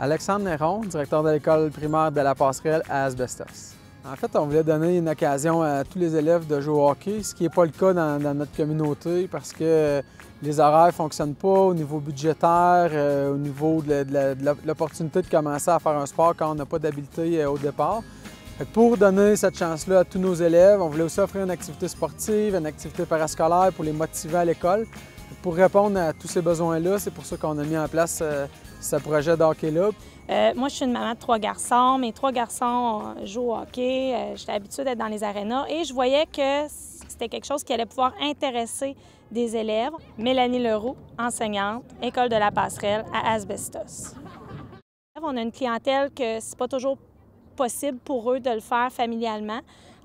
Alexandre Néron, directeur de l'école primaire de la Passerelle à Asbestos. En fait, on voulait donner une occasion à tous les élèves de jouer au hockey, ce qui n'est pas le cas dans notre communauté parce que les horaires ne fonctionnent pas au niveau budgétaire, au niveau de l'opportunité de commencer à faire un sport quand on n'a pas d'habileté au départ. Pour donner cette chance-là à tous nos élèves, on voulait aussi offrir une activité sportive, une activité parascolaire pour les motiver à l'école. Pour répondre à tous ces besoins-là, c'est pour ça qu'on a mis en place ce projet de hockey-là. Moi, je suis une maman de 3 garçons. Mes 3 garçons jouent au hockey. J'étais habituée d'être dans les arénas et je voyais que c'était quelque chose qui allait pouvoir intéresser des élèves. Mélanie Leroux, enseignante, École de la Passerelle à Asbestos. On a une clientèle que c'est pas toujours possible pour eux de le faire familialement.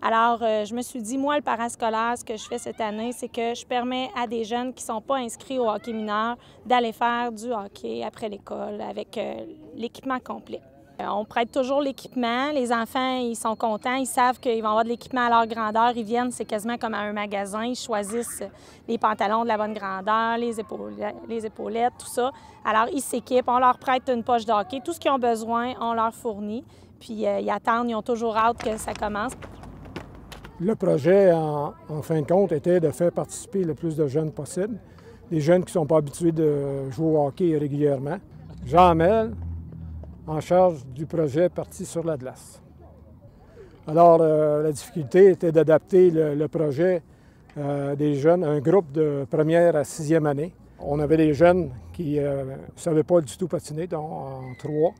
Alors, je me suis dit, moi, le parascolaire, ce que je fais cette année, c'est que je permets à des jeunes qui ne sont pas inscrits au hockey mineur d'aller faire du hockey après l'école avec l'équipement complet. On prête toujours l'équipement. Les enfants, ils sont contents. Ils savent qu'ils vont avoir de l'équipement à leur grandeur. Ils viennent, c'est quasiment comme à un magasin. Ils choisissent les pantalons de la bonne grandeur, les épaulettes, tout ça. Alors, ils s'équipent. On leur prête une poche de hockey. Tout ce qu'ils ont besoin, on leur fournit. Puis, ils attendent. Ils ont toujours hâte que ça commence. Le projet, en fin de compte, était de faire participer le plus de jeunes possible, des jeunes qui ne sont pas habitués de jouer au hockey régulièrement. Jean Hamel, en charge du projet Parti sur la glace. Alors, la difficulté était d'adapter le projet des jeunes, un groupe de première à 6e année. On avait des jeunes qui ne savaient pas du tout patiner, donc en 3.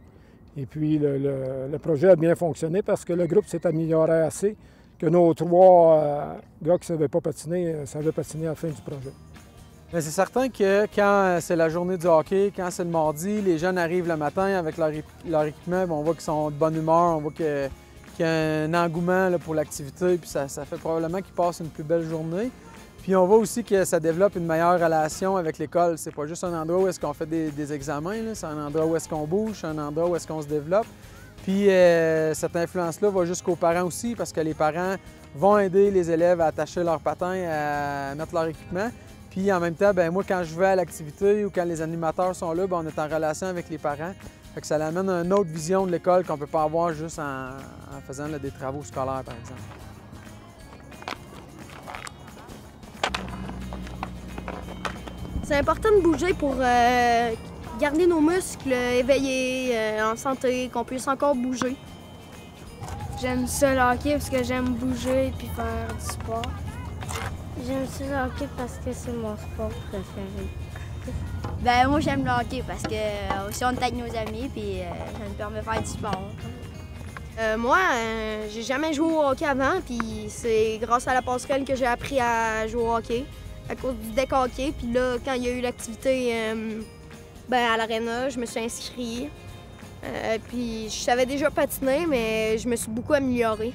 Et puis, le projet a bien fonctionné parce que le groupe s'est amélioré assez que nos 3 gars qui ne savaient pas patiner savaient patiner à la fin du projet. C'est certain que quand c'est la journée du hockey, quand c'est le mardi, les jeunes arrivent le matin avec leur équipement, on voit qu'ils sont de bonne humeur, on voit qu'il y a un engouement là, pour l'activité, puis ça fait probablement qu'ils passent une plus belle journée. Puis on voit aussi que ça développe une meilleure relation avec l'école. C'est pas juste un endroit où est-ce qu'on fait des examens, c'est un endroit où est-ce qu'on bouge, c'est un endroit où est-ce qu'on se développe. Puis cette influence-là va jusqu'aux parents aussi parce que les parents vont aider les élèves à attacher leurs patins, à mettre leur équipement. Puis en même temps, bien, moi, quand je vais à l'activité ou quand les animateurs sont là, bien, on est en relation avec les parents. Fait que ça amène une autre vision de l'école qu'on ne peut pas avoir juste en faisant là, des travaux scolaires, par exemple. C'est important de bouger pour garder nos muscles éveillés, en santé, qu'on puisse encore bouger. J'aime ça le hockey parce que j'aime bouger et faire du sport. J'aime ça le hockey parce que c'est mon sport préféré. Ben moi j'aime le hockey parce que aussi on est avec nos amis puis ça nous permet de faire du sport. Moi, j'ai jamais joué au hockey avant puis c'est grâce à la passerelle que j'ai appris à jouer au hockey à cause du deck hockey. Puis là, quand il y a eu l'activité à l'aréna, je me suis inscrite. Puis je savais déjà patiner, mais je me suis beaucoup améliorée.